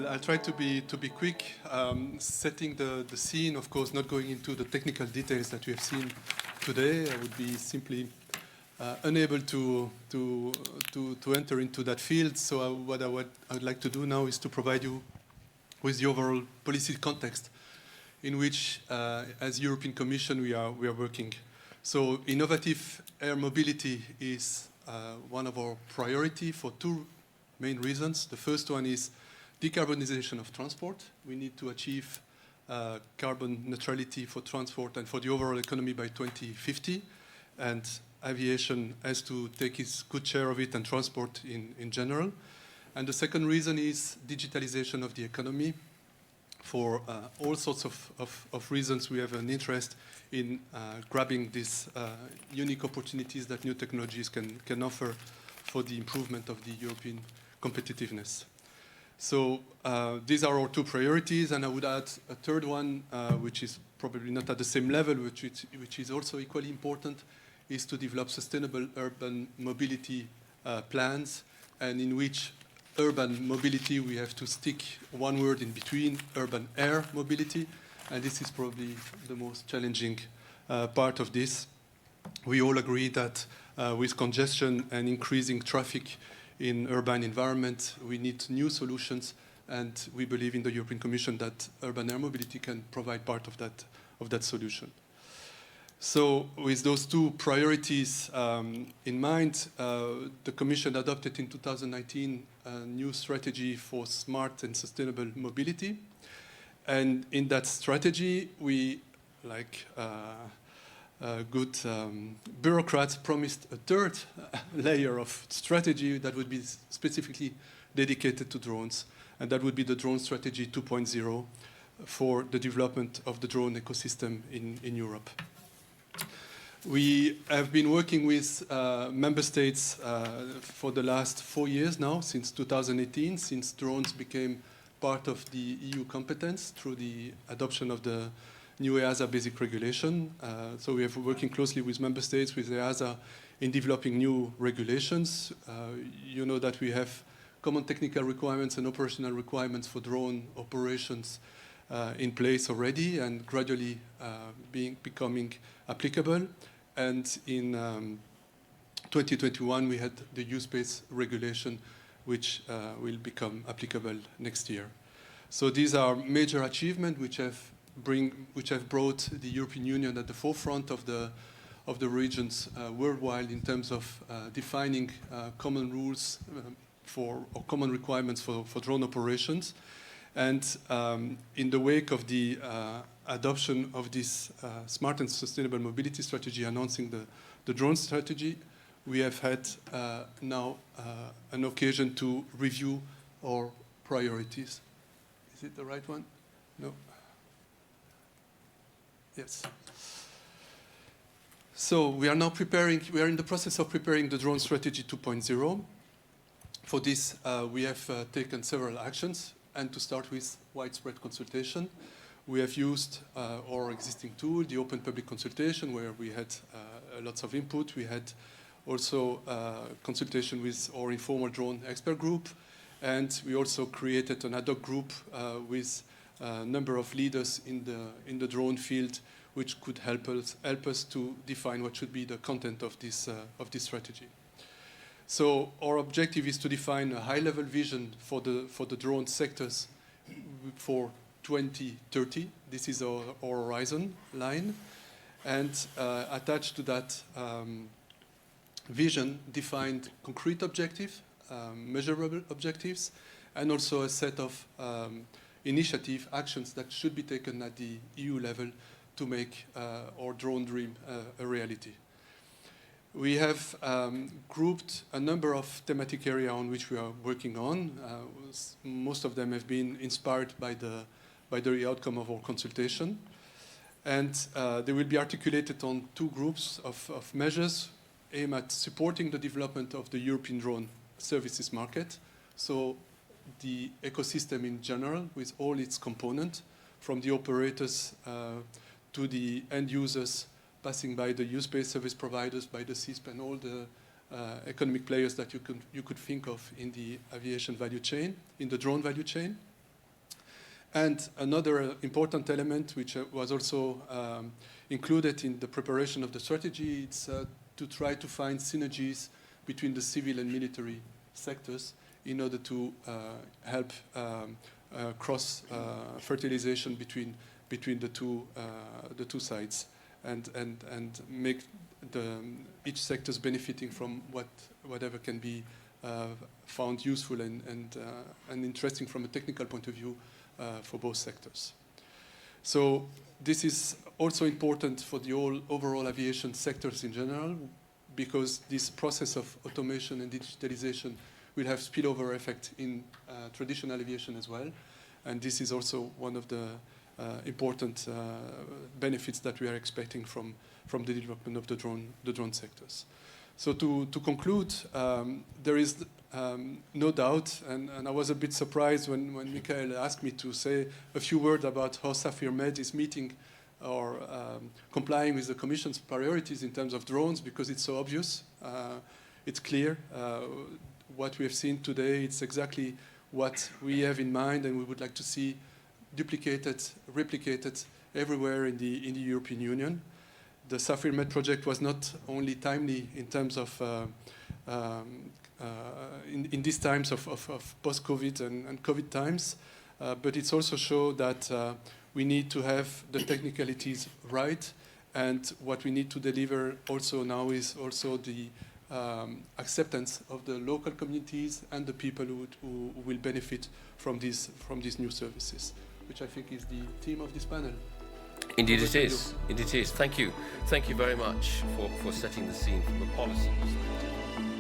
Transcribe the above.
I'll try to be quick, setting the scene. Of course, not going into the technical details that we have seen today. I would be simply unable to enter into that field. So what I would like to do now is to provide you with the overall policy context in which, as European Commission, we are working. So innovative air mobility is one of our priority for two main reasons. The first one is decarbonization of transport. We need to achieve carbon neutrality for transport and for the overall economy by 2050. And aviation has to take its good share of it, and transport in general. And the second reason is digitalization of the economy. For all sorts of reasons, we have an interest in grabbing these unique opportunities that new technologies can offer for the improvement of the European competitiveness. So these are our two priorities, and I would add a third one, which is probably not at the same level, which is also equally important, is to develop sustainable urban mobility plans, and in which urban mobility we have to stick one word in between, urban air mobility, and this is probably the most challenging part of this. We all agree that with congestion and increasing traffic in urban environment, we need new solutions, and we believe in the European Commission that urban air mobility can provide part of that solution. So with those two priorities in mind, the Commission adopted in 2019 a new strategy for smart and sustainable mobility. And in that strategy, we, like good bureaucrats, promised a third layer of strategy that would be specifically dedicated to drones. And that would be the Drone Strategy 2.0 for the development of the drone ecosystem in Europe. We have been working with member states for the last 4 years now, since 2018, since drones became part of the EU competence through the adoption of the new EASA basic regulation. So we have working closely with member states, with EASA, in developing new regulations. You know that we have common technical requirements and operational requirements for drone operations in place already, and gradually becoming applicable. And in 2021, we had the use-based regulation, which will become applicable next year. So these are major achievements which have brought the European Union at the forefront of the regions worldwide in terms of defining common rules or common requirements for drone operations. And in the wake of the adoption of this smart and sustainable mobility strategy, announcing the drone strategy, we have had now an occasion to review our priorities. Is it the right one? No? Yes. So we are now in the process of preparing the Drone Strategy 2.0. For this, we have taken several actions, and to start with widespread consultation. We have used our existing tool, the open public consultation, where we had lots of input. We had also consultation with our informal drone expert group, and we also created an ad hoc group with a number of leaders in the drone field, which could help us to define what should be the content of this strategy. So our objective is to define a high-level vision for the drone sectors for 2030. This is our horizon line. And attached to that vision, defined concrete objectives, measurable objectives, and also a set of initiative actions that should be taken at the EU level to make our drone dream a reality. We have grouped a number of thematic areas on which we are working on. Most of them have been inspired by the outcome of our consultation. And they will be articulated on two groups of measures aimed at supporting the development of the European drone services market. So the ecosystem in general, with all its components, from the operators to the end users, passing by the use-based service providers, by the CISP, and all the economic players that you could think of in the aviation value chain, in the drone value chain. And another important element, which was also included in the preparation of the strategy, it's to try to find synergies between the civil and military sectors in order to help cross fertilization between the two sides, and make each sectors benefiting from whatever can be found useful and interesting from a technical point of view for both sectors. So this is also important for the overall aviation sectors in general, because this process of automation and digitalization will have spillover effect in traditional aviation as well. And this is also one of the important benefits that we are expecting from the development of the drone sectors. So to conclude, there is no doubt, and I was a bit surprised when Michael asked me to say a few words about how SAFIR-Med is meeting or complying with the Commission's priorities in terms of drones, because it's so obvious. It's clear. What we have seen today, it's exactly what we have in mind, and we would like to see duplicated, replicated everywhere in the European Union. The SAFIR-Med project was not only timely in terms of in these times of post-COVID and COVID times, but it's also showed that we need to have the technicalities right, and what we need to deliver also now is also the acceptance of the local communities and the people who will benefit from these new services, which I think is the theme of this panel. Indeed it is. Indeed it is. Thank you. Thank you very much for setting the scene from a policy perspective.